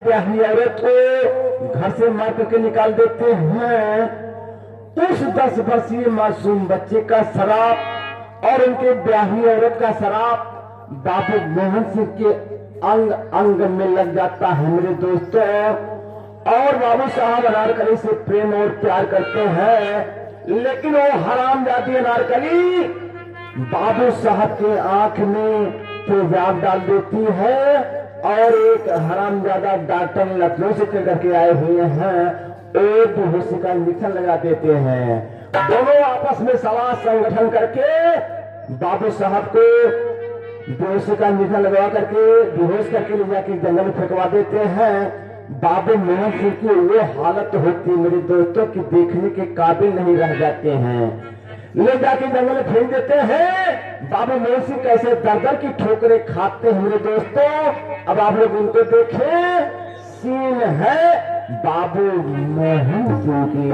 ब्याही औरत को घर से मार करके निकाल देते हैं। उस 10 वर्षीय मासूम बच्चे का शराब और उनके ब्याही औरत का शराब बाबू मोहन सिंह के अंग अंग में लग जाता है मेरे दोस्तों। और बाबू साहब अनारकली से प्रेम और प्यार करते हैं, लेकिन वो हरामजादी अनारकली बाबू साहब के आंख में तेजाब डाल देती है। और एक हरामजादा डॉक्टर लखनऊ से चल करके आए हुए हैं, एक बेहोशी का इंजेक्शन लगा देते हैं। दोनों आपस में सवाल संगठन करके बाबू साहब को बेहोशी का इंजेक्शन लगवा करके बेहोश करके ले जाके जंगल में फेंकवा देते हैं। बाबू मोहन सिंह की वो हालत होती मेरे दोस्तों की देखने के काबिल नहीं रह जाते हैं। ले जाके जंगल में फेंक देते हैं। बाबू मोहन सिंह कैसे दर की ठोकरें खाते हैं मेरे दोस्तों। अब आप लोग उनको देखें, सीन है बाबू मोहन सिंह की।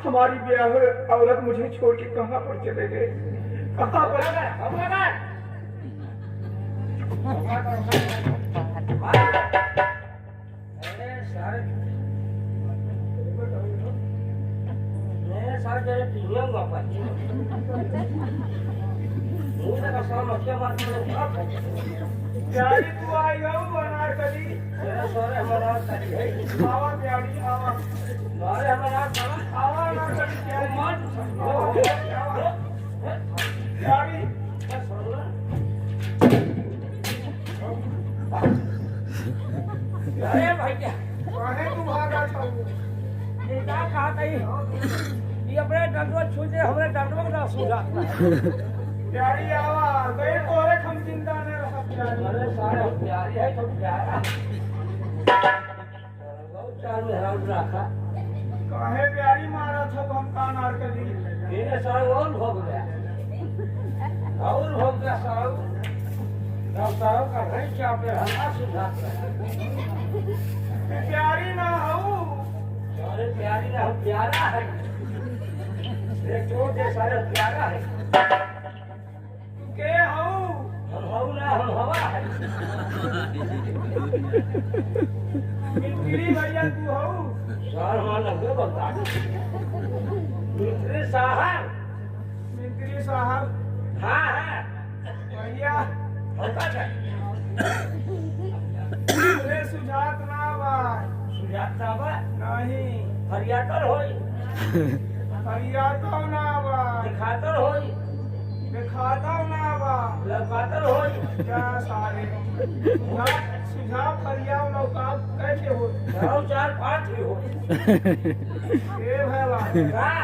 हमारी ब्याह औरत मुझे छोड़ के कहां पर चले गए, कहां पर प्यारी तू आई गो अनारकली सोरे हमारा आवा प्यारी आवा मारे हमारा आवा अनारकली प्यारी प्यारी अरे भाई क्या कहे तू भागा था ये क्या कहा था ये अपने डंडवा छूटे हमरे डंडवा का सूझा प्यारी आवा गए तोरे हम जिंदा न रहा प्यारी अरे सारे प्यारी है तो प्यारा बहुत चार में हराम रखा काहे प्यारी मारा था हम कान आर के दी ये सारे और भोग गया साहब साहब का भाई क्या पे हल्ला सुधा प्यारी ना हो अरे प्यारी ना हो प्यारा है तो दे सारे प्यारा है तू के हऊ हम हऊ ना हम हवा है मित्री भैया तू हऊ सर मान लगे बता मित्री साहब हाँ है भैया होता है अरे सुजात ना बा सुजात ना बा नहीं हरियाटर होई हरियाटर ना बा दिखातर होई दिखाता ना बा लगातर होई क्या सारे सुझाव परियाव नौका कैसे हो 4-5 ही हो ए भैया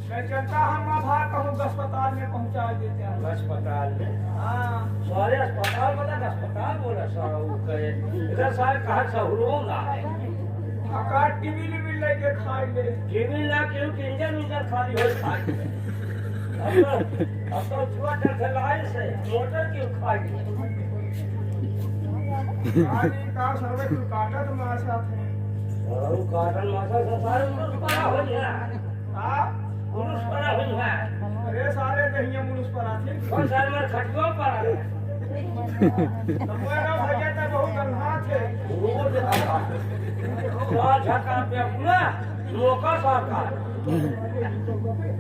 मैं चलता हम आभा कहूँ अस्पताल में पहुँचा देते हैं अस्पताल में हाँ सारे अस्पताल बता अस्पताल बोला सारा वो करे इधर सारे कहा सहूरों ना है आकार टीवी लेके खाई ले टीवी ना क्यों इंजन खाली हो खाई अब तो जुआ चलाई से मोटर क्यों खाई आदि का सर्वे तू काटा तो मासा थे और काटन मासा से सारे मुरुस पड़ा हो गया हां मुरुस पड़ा हो गया अरे सारे कहिए मुरुस पड़ा थे कौन सारे में खटको पड़ा तुम्हारा भैया तो बहुत गंधा थे वो देखा तो झका पे अपना मौका सरकार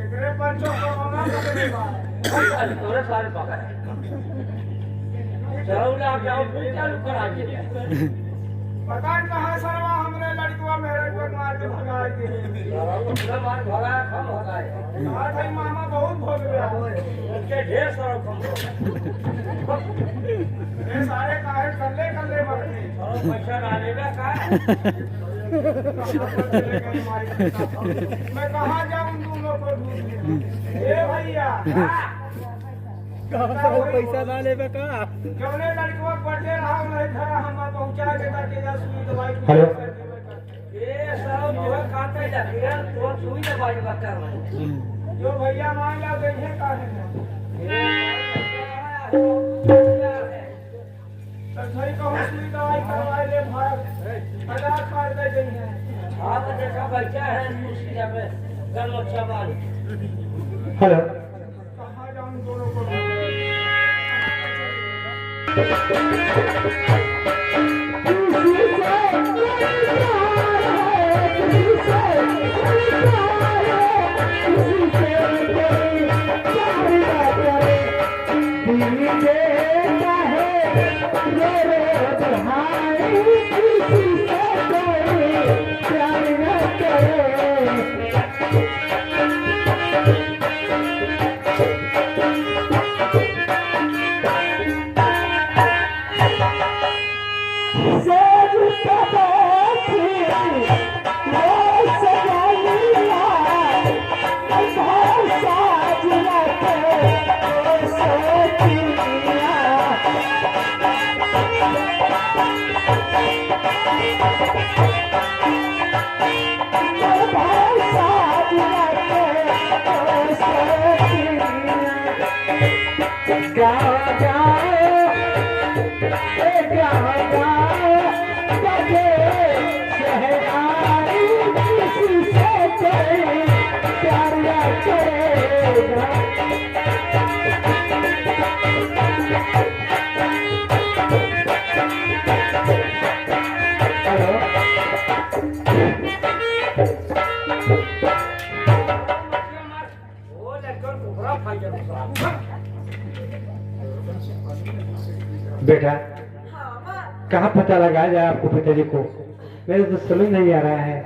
एकरे पंचो को मना करे बा तोरे सारे पकड़ चौला जाओ फिर चालू करा के पता कहां सरवा हमरे लड़कवा मेरे को मार के भगा के पूरा मार भगा कम हो गए हां भाई मामा बहुत भोग गया उनके ढेर सारा कम ये सारे काहे कल्ले मरते और पैसा डालेगा का मैं कहां जाऊं तुम लोग को ढूंढ ए भैया पैसा ना लेबे का जौने लड़कवा पढ़े रहा नहीं था हम पहुंचा के ताकि जा सुई दवाई हेलो ए सब जो काटे जाते तो सुई दवाई बता जो भैया मान ला गई है का तो सही कहूं सुई दवाई करवाए ले भाग हजार कर दे गई है आप देखा बच्चा है मुर्शिदा पे गलत सवाल हेलो कहां जाऊं दोनों को बेटा कहाँ पता लगाया जाए आपको पिताजी को मेरे तो समझ नहीं आ रहा है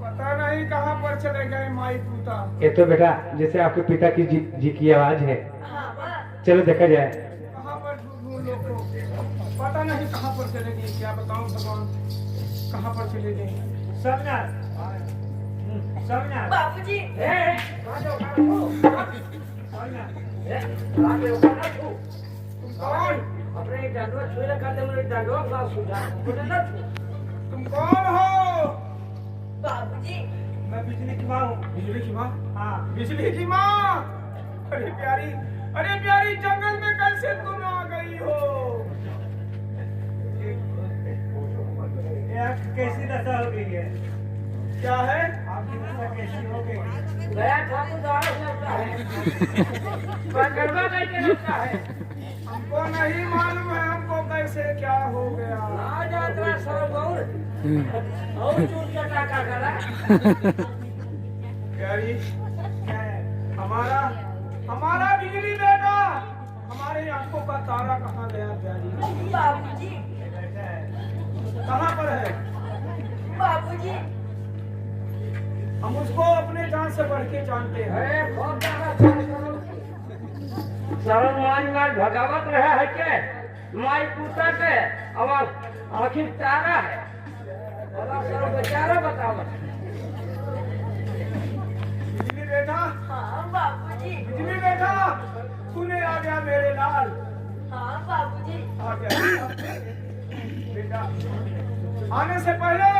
पता नहीं कहाँ पर चले गए माई पूता ये तो बेटा जैसे आपके पिता की जी की आवाज है चलो देखा जाए कहाँ पर ढूंढूं लोग को पता नहीं कहाँ पर चले गए क्या बताऊं भगवान कहाँ पर चले गए समझा बाबूजी अपने डांडवा छुए कर दे मेरे डांडवा का सुझा बोले तुम कौन हो बाबूजी मैं बिजली की माँ हूँ बिजली की माँ हाँ बिजली की माँ अरे प्यारी जंगल में कैसे तुम आ गई हो कैसी दशा हो गई है क्या है? गया ठाकुर द्वारा लगता है, गरबा कैसे लगता है? हमको नहीं मालूम है, हमको कैसे क्या हो गया। आ जाता सब और चूर चटाका करा। प्यारी, हमारा हमारा बिजली बेटा, हमारे आंखों का तारा कहाँ गया प्यारी? बाबूजी, कहाँ पर है? बाबूजी, हम उसको अपने जान से बढ़ के जानते हैं। अरे बहुत ज्यादा सरल माई माई भगावत रहा है के माई पूता के अब आखिर तारा है बड़ा सर बेचारा बतावत बिजली बेटा, हाँ बाबूजी, बिजली बेटा, तूने आ गया मेरे लाल, हाँ बाबूजी, आ गया बेटा। आने से पहले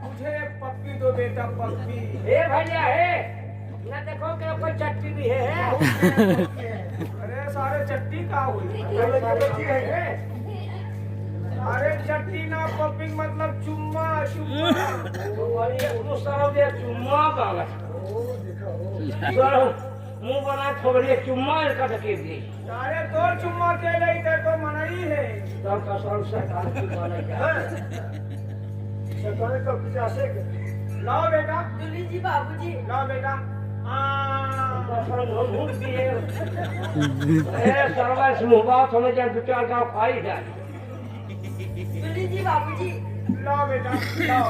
मुझे एक पप्पी दो बेटा, पप्पी। हे भैया हे ना देखो कि कोई चट्टी भी है अरे सारे चट्टी का हुई? अरे चट्टी ना, पप्पी मतलब चुम्मा, चुम्मा। तो बड़ी उस तरह दे चुम्मा बाबा मुंह बना छोड़िए चुम्मा इनका धकेल दी सारे तो चुम्मा के लिए इधर तो मनाई है। तब का सर सरकार की माने क्या सरकार का पिछासे लाओ बेटा, दुली जी बाबूजी, लाओ बेटा। सर्वस मुबात हमें जब विचार का खाई जाए दुली जी बाबूजी, लाओ बेटा, लाओ।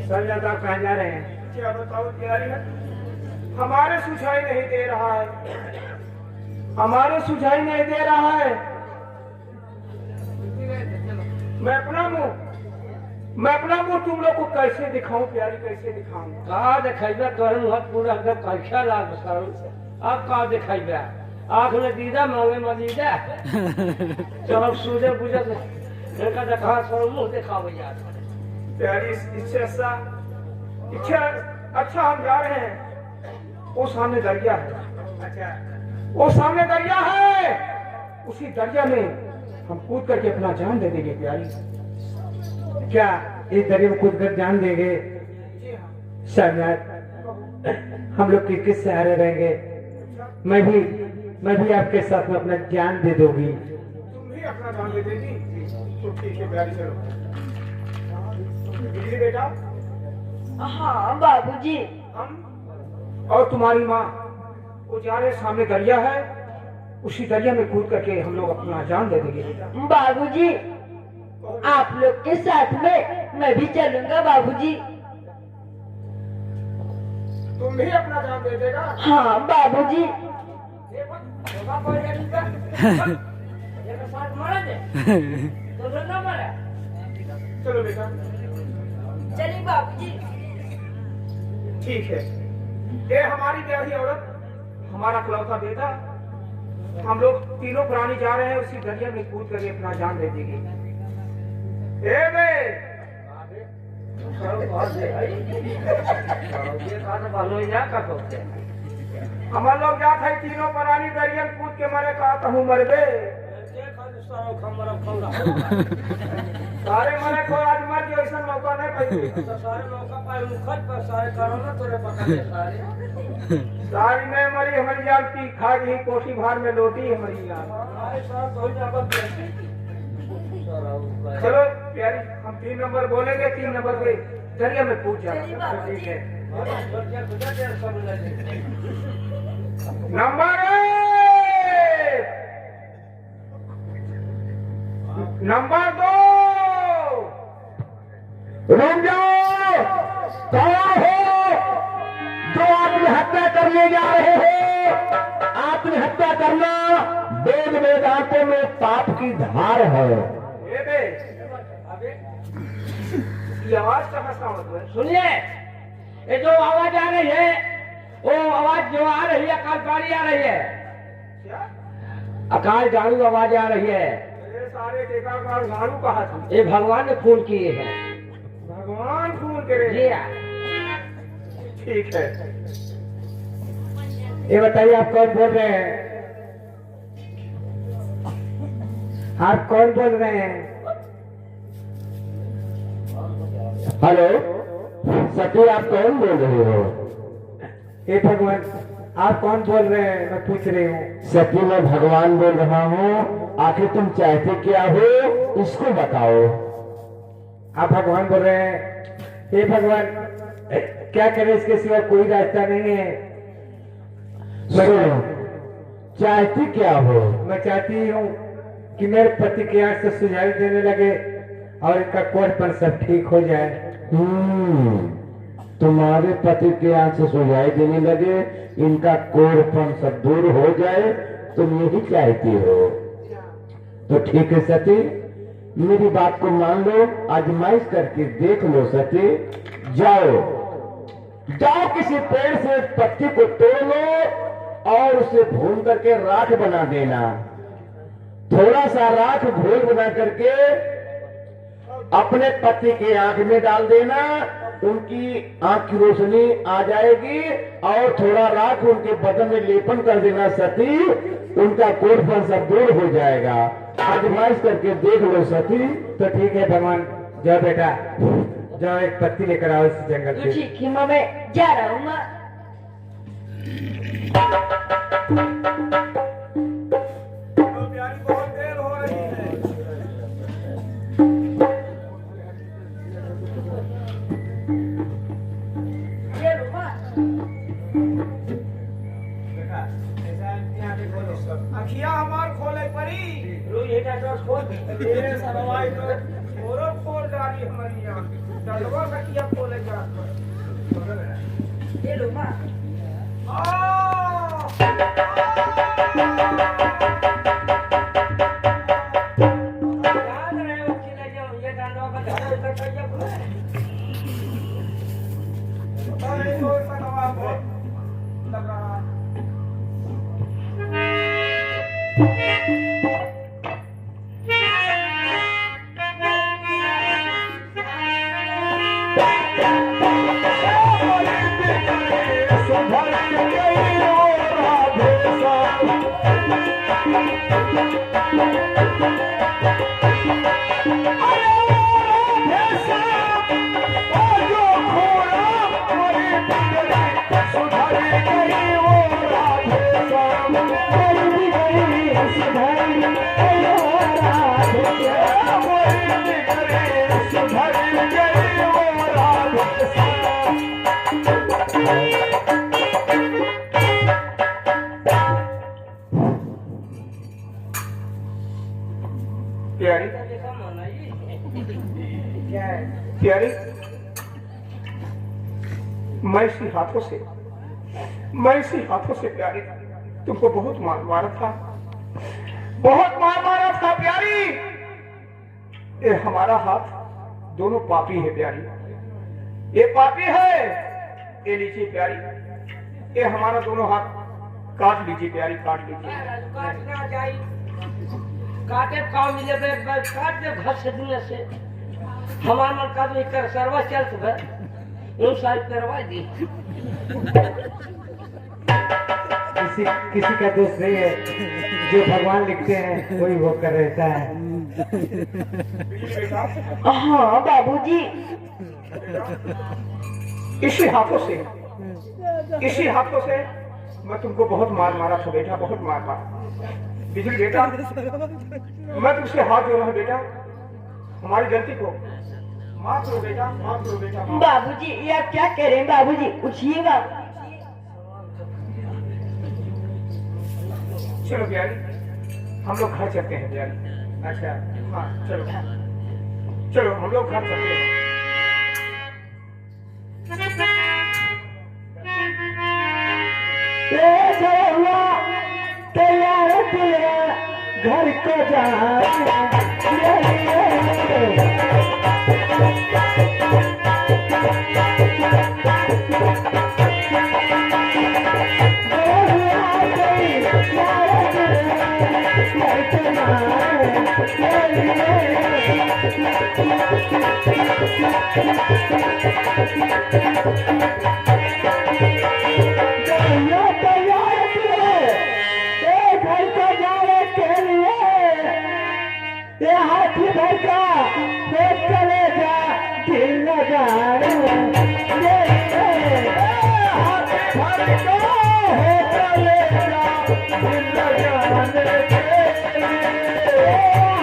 सर ज्यादा कहाँ जा रहे हैं? क्या बताओ तैयारी है? हमारे सुझाई नहीं दे रहा है, हमारे सुझाई नहीं दे रहा है। मैं अपना मुंह तुम लोग को कैसे दिखाऊं प्यारी, कैसे दिखाऊं? कहा दिखाइबा तोहर मुहत पूरा एकदम कलछा लाग सर अब कहा दिखाइबा आँख में दीदा मांगे मदीदा चलो सूझे बुझे इनका देखा सर मुंह दिखावे यार प्यारी इससे अच्छा हम जा रहे हैं। वो सामने दरिया है, अच्छा वो सामने दरिया है, उसी दरिया में हम कूद करके अपना जान दे देंगे प्यारी। क्या इस दरिया में कूद कर जान देंगे? शायद हम लोग किस सहारे रहेंगे? मैं भी आपके साथ में अपना जान दे दूंगी। तुम भी अपना जान दे देगी तो ठीक है प्यारी, चलो। बिजली बेटा, हाँ बाबूजी, हम और तुम्हारी माँ वो जा रहे सामने दरिया है, उसी दरिया में कूद करके हम लोग अपना जान दे देंगे बेटा। बाबूजी, आप लोग के साथ में मैं भी चलूंगा बाबूजी। तुम भी अपना जान दे देगा? हाँ बाबूजी, चलो बेटा, चलिए बाबूजी। ठीक है। ये हमारी ब्याही औरत, हमारा खलौता बेटा, हम लोग तीनों प्राणी जा रहे हैं उसी दरिया में कूद करके अपना जान दे देंगे। हमारे लोग जाते हैं तीनों प्राणी दरिया में कूद के मरे, कहा हूँ मरबे सारे मरे को आज मर जो ऐसा मौका नहीं पाई। सारे मौका पाए मुखत पर सारे करोना तोरे पकड़े सारे सारी नहीं मरी हमारी यार की खा गई कोठी भार में लोटी हमारी यार। चलो प्यारी, हम 3 नंबर बोलेंगे, 3 नंबर पे दरिया में कूद जाएगा। ठीक है। नंबर 1, नंबर 2, रुक जाओ, कौन हो जो आत्महत्या करने जा रहे हो? आत्महत्या करना वेद वेदांतों में पाप की धार है। ये बे, अबे ये आवाज कहाँ से आवत है? सुनिए ये जो आवाज आ रही है, वो आवाज जो आ रही है, आकाशवाणी आ रही है, क्या आकाशवाणी आवाज आ रही है। ये सारे टेकाकार झाड़ू कहा था। ये भगवान ने खून किए हैं। भगवान खून करे। जी हाँ। ठीक है। ये बताइए आप कौन बोल रहे हैं? आप कौन बोल रहे हैं? हेलो सती, आप कौन बोल रहे हो? हे भगवान, आप कौन बोल रहे हैं? मैं पूछ रही हूँ। सती, मैं भगवान बोल रहा हूँ। आखिर तुम चाहते क्या हो, इसको बताओ। आप भगवान बोल रहे हैं? हे भगवान, क्या करें, इसके सिवा कोई रास्ता नहीं है। सुनो, चाहती क्या हो? मैं चाहती हूँ कि मेरे पति की आंख से सुझाई देने लगे और इनका कोढ़पन सब ठीक हो जाए। तुम्हारे पति के आंख से सुझाई देने लगे, इनका कोढ़पन सब दूर हो जाए, तुम यही चाहती हो। तो ठीक है सती, मेरी बात को मान लो, आजमाइश करके देख लो सती। जाओ जाओ, किसी पेड़ से एक पत्ती को तोड़ लो और उसे भून करके राख बना देना। थोड़ा सा राख घोल बना करके अपने पति की आंख में डाल देना, उनकी आंख की रोशनी आ जाएगी। और थोड़ा राख उनके बदन में लेपन कर देना सती, उनका कोढ़पन सब दूर हो जाएगा। आजमाइश करके देख लो सती। तो ठीक है भगवान, जाओ बेटा, जाओ एक पत्ती लेकर आओ इस जंगल से। ठीक है माँ, मैं जा रहा हूँ माँ। तो प्यारी बहुत देर हो रही है। ये लो माँ। अखिया हमार खोले परी। ये सरवाई तो और खोल डाली हमारी यहाँ। डलवा अखिया खोले जा। ये लो माँ। प्यारी प्यारी, मैं इसी हाथों से प्यारी तुमको बहुत मार मारा था, बहुत मार मारा था प्यारी। ये हमारा हाथ दोनों पापी है प्यारी, ये पापी है। ये लीजिए प्यारी, ये हमारा दोनों हाथ काट लीजिए प्यारी, काट लीजिए। काटे काम मिले काट दे घर से दुनिया से हमार मन का तो कर सर्वा चल तो साइड करवा दी। किसी का दोष नहीं है, जो भगवान लिखते हैं वही वो कर रहता है। हाँ बाबूजी। इसी हाथों से मैं तुमको बहुत मार मारा था बेटा, बहुत मार मारा। बिजली बेटा, मैं तुमसे हाथ जोड़ रहा हूं बेटा, हमारी गलती को माफ करो बेटा, माफ करो बेटा। बाबूजी ये आप क्या कह रहे हैं बाबूजी, उठिएगा। चलो प्यारी, हम लोग घर चलते हैं प्यारी। अच्छा हाँ चलो चलो, हम लोग घर चलते हैं। तैयार तेरा घर को जा ये हाथी भर का पेट कलेजा दिल लगाए हाथी भर का हो कलेजा दिल लगाने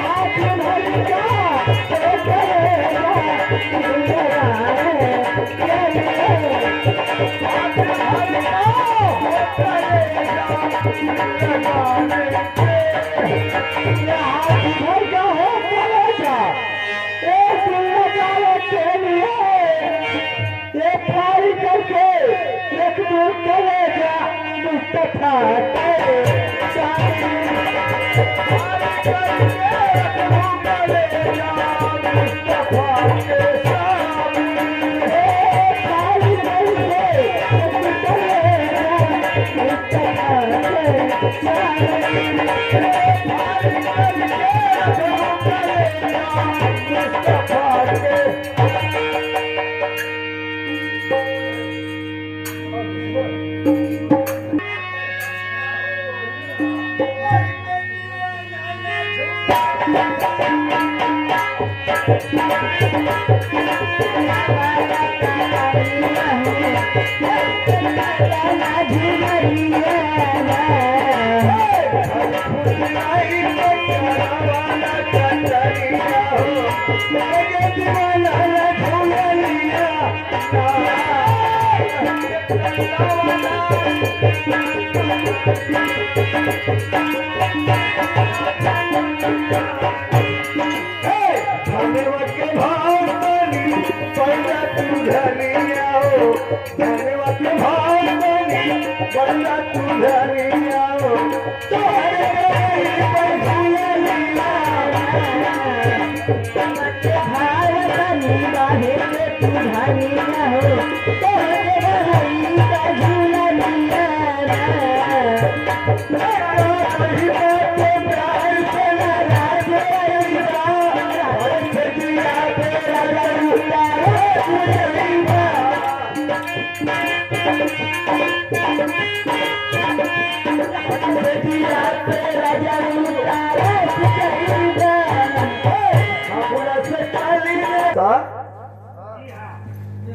हाथी भर का हो कलेजा दिल लगाए हाथी भर का हो कलेजा दिल लगाने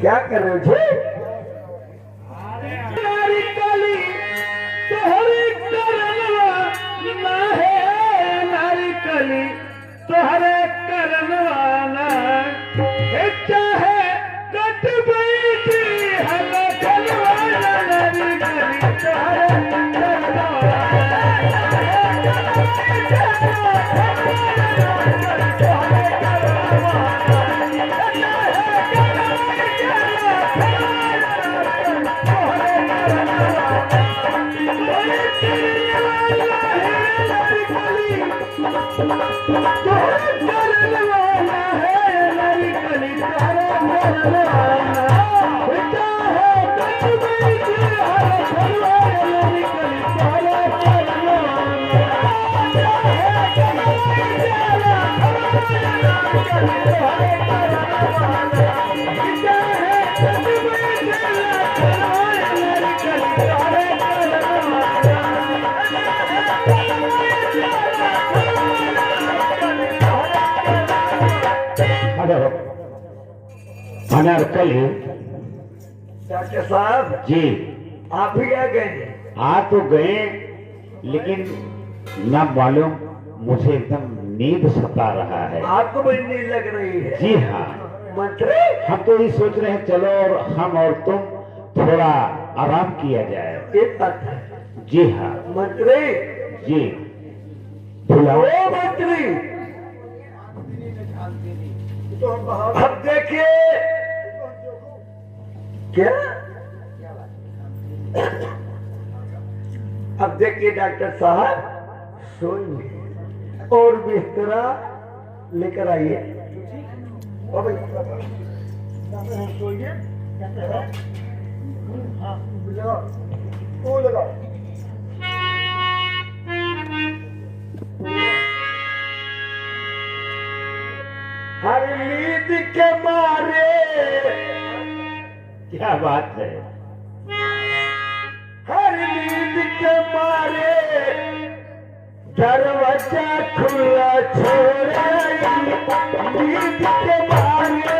क्या कर रहे हो नारी काली तोहरे करनवा ना है नारी काली तोहरे करनवा ना है चाहे कट बैठी हल कलवा नारी काली तोहरे अनारकली डॉक्टर साहब जी आप भी आ गए आ तो गए लेकिन न मालूम मुझे एकदम नींद सता रहा है। आपको बड़ी नींद लग रही है? जी हाँ मंत्री हम तो ये सोच रहे हैं चलो और हम और तुम थोड़ा आराम किया जाए। एक बात है जी हाँ मंत्री जी बुलाओ। ओ मंत्री अब देखिए क्या अब देखिए डॉक्टर साहब सोइए और बिस्तरा लेकर आइए। लगाओ, वो लगाओ। हर नींद के मारे, क्या बात है। हर नींद के मारे दरवाजा खुला छोड़ा, नींद के मारे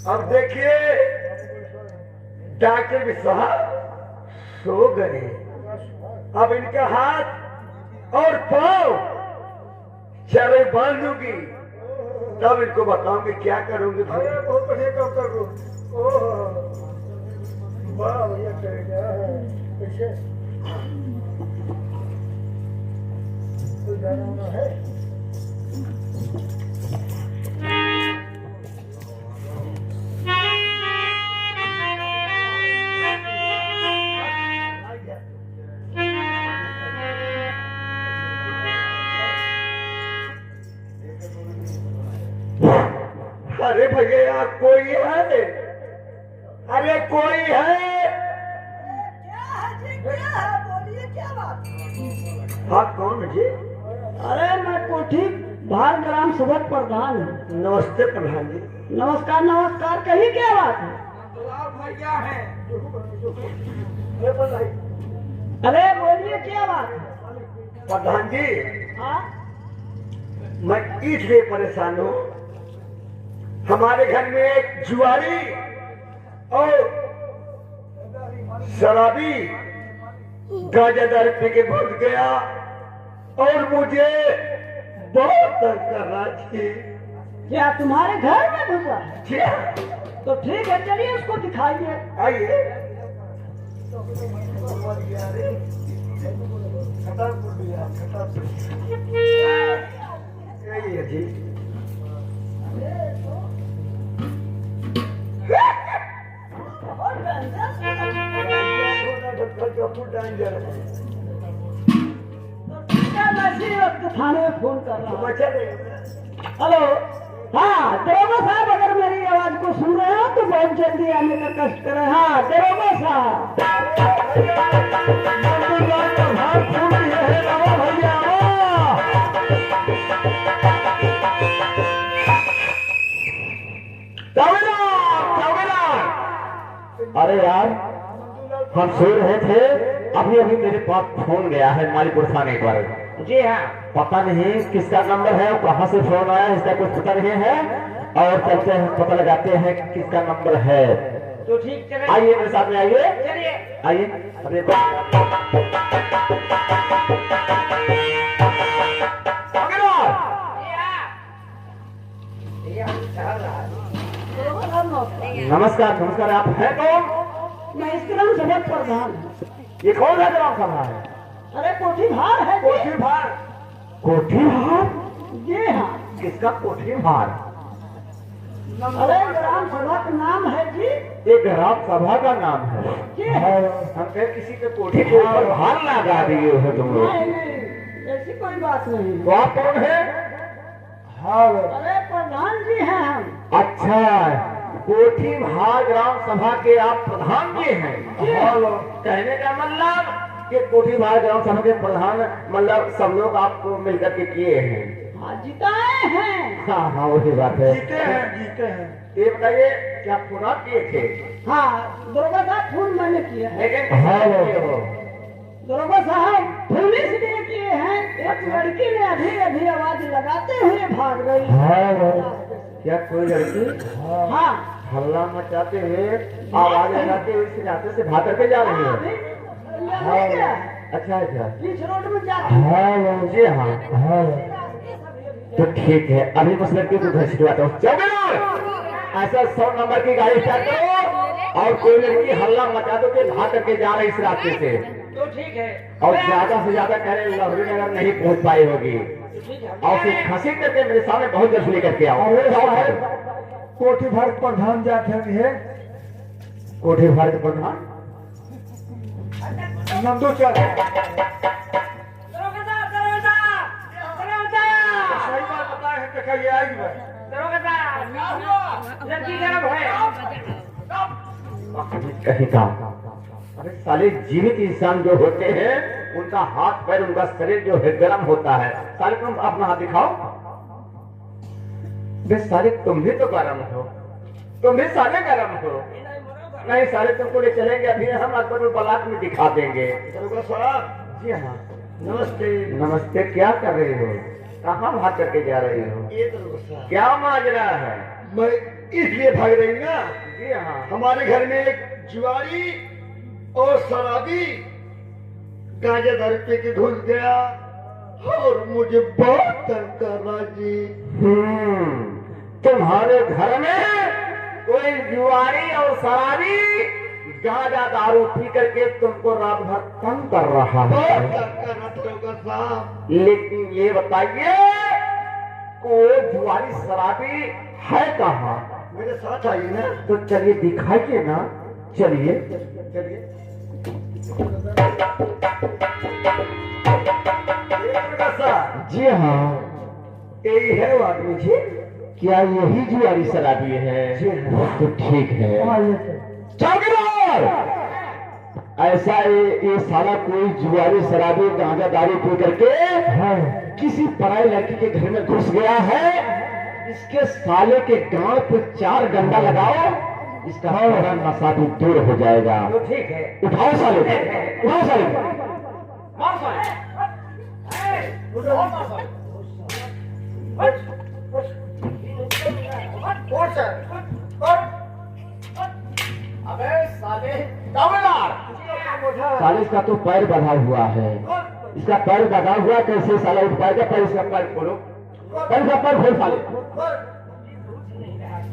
अब देखिए डॉक्टर साहब सो गए। अब इनके हाथ और पांव चले बांध लूंगी, तब इनको बताऊंगी क्या करूंगी। अरे बहुत बढ़िया काम कर रहे हो। ओह, वाह भैया करेगा कैसे कोई जाना होना है। अरे भैया कोई है? अरे कोई है? हाँ कौन है जी? अरे मैं कोठी भार ग्राम सभा प्रधान हूँ। नमस्ते प्रधान जी। नमस्कार नमस्कार, कही क्या बात है? भैया है। अरे बोलिए क्या बात है? प्रधान जी हाँ मैं इसलिए परेशान हूँ, हमारे घर में एक जुआरी और शराबी गांजा दारू पी के घुस गया और मुझे बहुत तंग कर रहा थी। क्या तुम्हारे घर में घुसा है? जी हाँ, तो ठीक है, चलिए उसको दिखाइए। आइए। यही है जी। थाने में फोन कर रहा हूँ। बचा हेलो, हाँ दरोगा साहब, अगर मेरी आवाज को सुन रहे हो तो बहुत जल्दी आने का कष्ट करें। हाँ दरोगा साहब, अरे यार हम सो रहे थे, अभी अभी मेरे पास फोन गया है मालीपुर थाने पर। जी हाँ, पता नहीं किसका नंबर है, कहाँ से फोन आया, इसका कुछ पता नहीं है, और चलते हैं पता लगाते हैं कि किसका नंबर है। तो ठीक चले, आइए मेरे साथ में, आइए चलिए। आइए। अरे नमस्कार नमस्कार, आप हैं कौन? मैं इस ग्राम सभा प्रधान हूँ। ये कौन है ग्राम सभा है? अरे कोठी भार है जी। कोठी भार? कोठी भार? जी हाँ, किसका कोठी भार? अरे ग्राम सभा का नाम है जी। ये ग्राम सभा का नाम है। जी हाँ। हम कहे किसी के कोठी कोठी के ऊपर भार लगा दिए हो तुम लोग। नहीं नहीं, ऐसी कोई बात नहीं। तो आप कौन है? हाँ अरे प्रधान जी हैं हम। अच्छा, कोठी भाग ग्राम सभा के आप प्रधान जी हैं? कहने का मतलब कि कोठी भाग ग्राम सभा के प्रधान मतलब सब लोग आपको मिलकर के किए हैं? हाँ जिताए हैं। हाँ हाँ वही बात है। जीते हैं। ये बताइए क्या पुनः किए थे? हाँ दरोगा साहब खून मैंने किया है। लेकिन हाँ, किए हो? दरोगा साहब पुलिस लिए किए हैं। एक लड़की ने अभी अभी आवाज लगाते हुए भाग गई। क्या कोई लड़की हाँ हल्ला मचाते हुए आवाज लगाते हुए इस रास्ते से भाग करके जा रही है? अभी नहीं गया। अच्छा अच्छा, बीच रोड में जाती है। जी हाँ। तो ठीक है, अभी बस लड़के को घर छिड़वाता हूँ। चलो ऐसा 100 नंबर की गाड़ी स्टार्ट करो और कोई लड़की हल्ला मचा दो कि भाग करके जा रही इस रास्ते से। तो ठीक है। और ज्यादा से ज्यादा कह रहे लहरी नगर नहीं पहुंच पाई होगी और फिर खसी करके मेरे सामने बहुत जल्द लेकर के आओ। कोठी भारत प्रधान जाते हैं। कोठी भारत प्रधान नंदू चल दरोगा साहब, दरोगा साहब, दरोगा साहब, सही बात बताए हैं। देखा ये आएगी भाई। दरोगा साहब, लड़की गर्म है। कहीं का अरे साले जीवित इंसान जो होते हैं उनका हाथ पैर उनका शरीर जो है गर्म होता है। साले तुम अपना हाथ दिखाओ। बे साले तुम भी तो गर्म हो, तुम भी साले गर्म हो। नहीं साले तुमको ले चलेंगे, अभी हम अकबर बलाक में दिखा देंगे। साहब जी हाँ नमस्ते। नमस्ते, क्या कर रही हो? कहाँ भाग करके जा रही हो? ये तो क्या माजरा है? मैं इसलिए भाग रही हूँ ना, जी हाँ। हमारे घर में एक जुआरी और शराबी गांजा दारू पी के घुस गया और मुझे बहुत तंग कर रहा जी। तुम्हारे घर में कोई जुआरी और शराबी गांजा दारू पी करके तुमको रात भर तंग कर रहा बहुत है। तंग कर रहा दरोगा साहब। लेकिन ये बताइए कोई जुआरी शराबी है कहाँ? मेरे साथ आइए ना। तो चलिए दिखाइए ना, चलिए। चलिए दरोगा साहब, जी हाँ, यही है वो आदमी जी। क्या यही जुआरी शराबी है? जी हाँ। तो ठीक है। चौकीदार, ऐसा ये साला कोई जुआरी शराबी गांजा दारू पी करके किसी पराई लड़की के घर में घुस गया है। इसके साले के गांव पे 4 डंडा लगाओ, इसका सारा नशा भी दूर हो जाएगा। तो ठीक है। उठाओ साले को, उठाओ साले को। मार साले। अबे साले दावेदार, साले इसका तो पैर बंधा हुआ है। इसका पैर बंधा हुआ, कैसे साला उठ पाएगा? पैर इसका पैर खोलो, पैर का पैर खोल साले।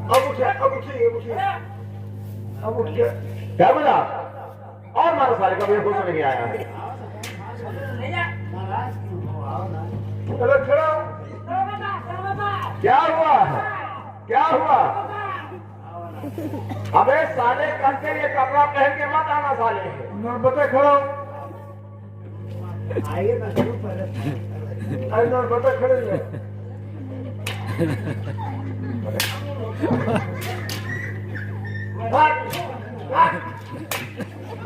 अब उठिए, अब उठिए, उठिए, अब उठिए। क्या बोला? और मारो साले का, मेरे होश नहीं आया है। चलो खड़ा। क्या हुआ है? क्या हुआ? अबे साले कल से ये कपड़ा पहन के मत आना साले। नर्मदा खड़ा। आइए ना शुरू पर। आइए नर्मदा खड़े हैं।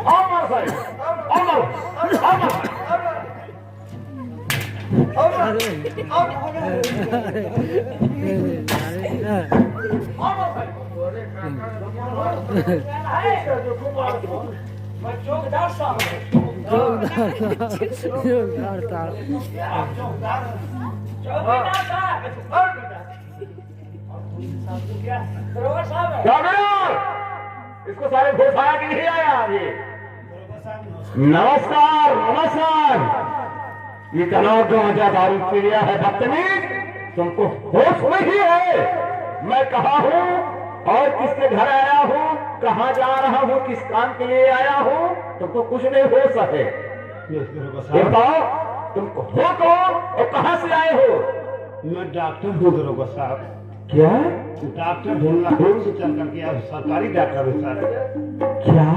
और मारो साले, और मारो, और मारो। चौकीदार साहब, चौकीदार साहब, दरोगा साहब है। डॉक्टर, इसको सारे घोष आया कि नहीं आया अभी? नमस्कार नमस्कार। इतना गांजा दारू पी लिया है बदतमीज, तुमको होश नहीं है? मैं कहाँ हूँ और किसके घर आया हूँ, कहाँ जा रहा हूँ, किस काम के लिए आया हूँ, तुमको कुछ नहीं हो सके। ये बताओ तुमको हो कौन और कहाँ से आए हो? मैं डॉक्टर हूँ दरोगा साहब। क्या? डॉक्टर ढूंढ से चल करके आप सरकारी डॉक्टर हैं सर। क्या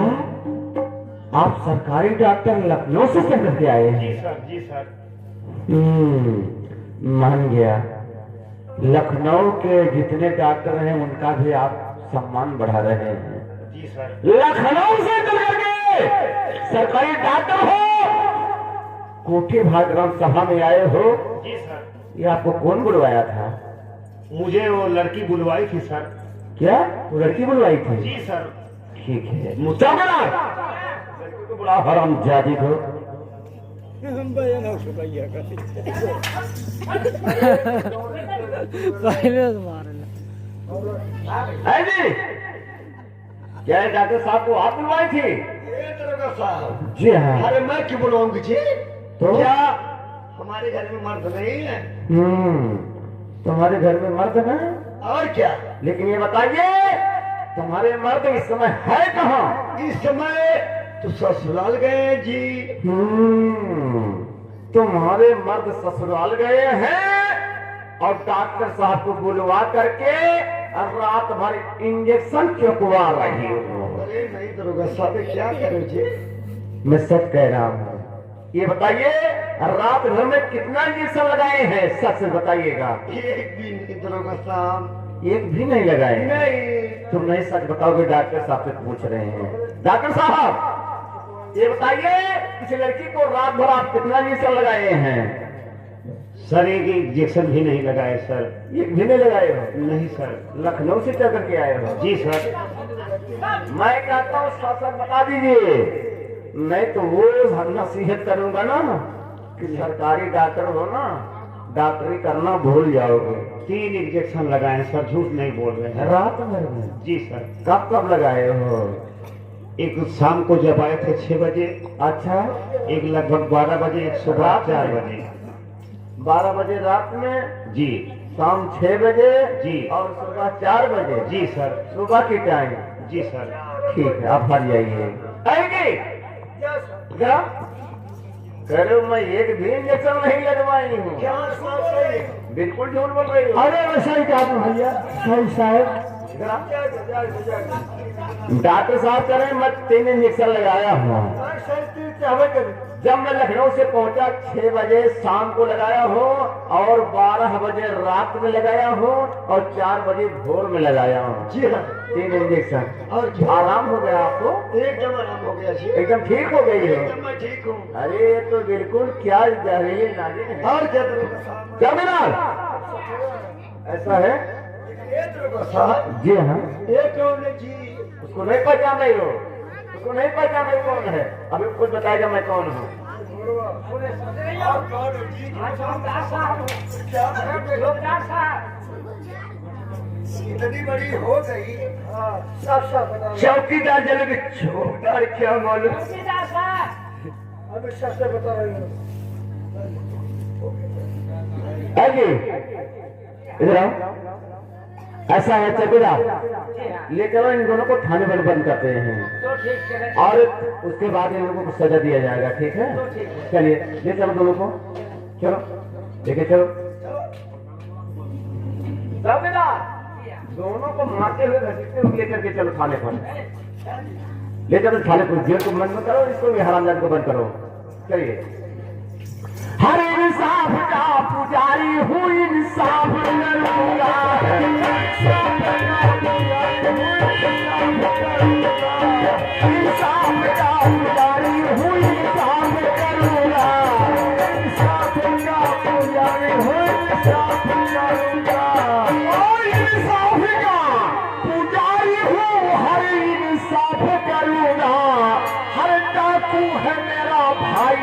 आप सरकारी डॉक्टर लखनऊ से चल करके आए हैं? जी सर, जी सर। मान गया। लखनऊ के जितने डॉक्टर हैं उनका भी आप सम्मान बढ़ा रहे हैं। जी सर। लखनऊ से चल करके सरकारी डॉक्टर हो, कोठी भागराम सभा में आए हो। जी सर। ये आपको कौन बुलवाया था? मुझे वो लड़की बुलवाई थी सर। क्या वो लड़की बुलवाई थी? जी सर। ठीक है, लड़की को बुलाओ, हरामजादी को। है जी, क्या डॉक्टर साहब को आप बुलवाई थी? साहब जी हाँ। अरे मैं क्यों बुलवाऊंगी जी? तो क्या हमारे घर में मर्द नहीं है? तुम्हारे घर में मर्द है? और क्या? लेकिन ये बताइए तुम्हारे मर्द इस समय है कहाँ? इस समय तो ससुराल गए जी। तुम्हारे मर्द ससुराल गए हैं और डॉक्टर साहब को बुलवा करके रात भर इंजेक्शन चुकवा रही हो। अरे नहीं दरोगा साहब, क्या करो जी? मैं सच कह रहा हूँ। ये बताइए रात भर में कितना इंजेक्शन लगाए हैं? सच बताइएगा। एक भी नहीं दरोगा साहब। एक भी नहीं लगाए? नहीं। तुम नहीं सच बताओगे? डॉक्टर साहब से पूछ रहे हैं। डॉक्टर साहब ये बताइए किसी लड़की को रात भर आप कितना इंजेक्शन लगाए हैं? सर एक इंजेक्शन भी नहीं लगाए सर। एक भी नहीं लगाए हो? नहीं सर। लखनऊ से चल करके आए हो? जी सर। मैं कहता हूँ सच सच बता दीजिए, नहीं तो वो नसीहत करूंगा ना कि सरकारी डॉक्टर हो ना, डॉक्टरी करना भूल जाओगे। 3 इंजेक्शन लगाए सर, झूठ नहीं बोल रहे हैं। रात भर में? जी सर। कब कब लगाए हो? एक शाम को जब आए थे 6 बजे, अच्छा, एक लगभग 12 बजे, एक सुबह रात 4 में? बजे। 12 बजे रात में, जी। शाम 6 बजे जी। और सुबह 4 बजे? जी सर। सुबह की टाइम? जी सर। ठीक है, आप हट जाइए। आएंगे क्या करो? मैं एक भी इंजेक्शन नहीं लगवाई हूँ। क्या बात सही? बिल्कुल झूठ बोल रही हो। अरे वैसा ही क्या भैया सही साहब। डॉक्टर साहब कह रहे हैं मैं 3 इंजेक्शन लगाया हूँ। जब मैं लखनऊ से पहुंचा 6 बजे शाम को लगाया हूँ और 12 बजे रात में लगाया हूँ और 4 बजे भोर में लगाया हूँ। जी हाँ। 3 इंजेक्शन। और आराम हो गया आपको? एकदम आराम हो गया जी। एकदम ठीक हो गई हो? एकदम मैं ठीक हूँ। अरे ये तो बिल्कुल क्या जहरीली नागिन है। और क्या दरोगा साहब? क्या मिलाल? ऐसा है? ये दरोगा साहब। जी हाँ। ये कौन है जी? उसको नहीं पहचान रही हो? उसको नहीं पहचान रही कौन है? अभी खुद बताएगा मैं कौन हूँ। इतनी बड़ी हो गई। सब बता। चौकीदार जल के चौकीदार क्या मालूम? अभी सबसे बता रही हूँ। इधर आओ। ऐसा है चौकीदार, ले चलो इन दोनों को थाने पर बंद करते हैं और उसके बाद इन लोगों को सजा दिया जाएगा। ठीक है? चलिए ले चलो दोनों को, चलो लेके चलो। चौकीदार दोनों को मारते हुए घसीटते हुए लेकर के चलो थाने पर। ले चलो थाने पर, जेल को बंद करो, इसको भी हरामजादी को बंद करो। चलिए। हर इंसाफ का पुजारी हूँ, इंसाफ करूंगा। इंसाफ का पुजारी हूँ, इंसाफ करूंगा। इंसाफ का पुजारी हूँ, इंसाफ करूंगा। इंसाफ का पुजारी हूँ, इंसाफ करूंगा। और इंसाफ का पुजारी हूँ, हर इंसाफ करूंगा। हर डाकू है मेरा भाई,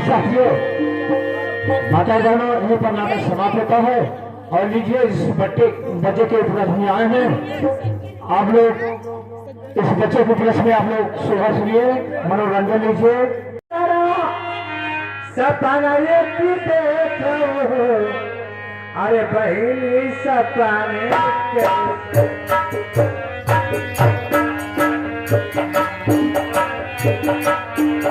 साथियों, माता बहनों, यहीं पर नाटक समाप्त होता है। और लीजिए इस बच्चे के उपलक्ष्य में आए हैं आप लोग, इस बच्चे के उपलक्ष्य में आप लोग सुबह सुनिए, मनोरंजन लीजिए। सपना देखो, अरे बहनी सपने पहले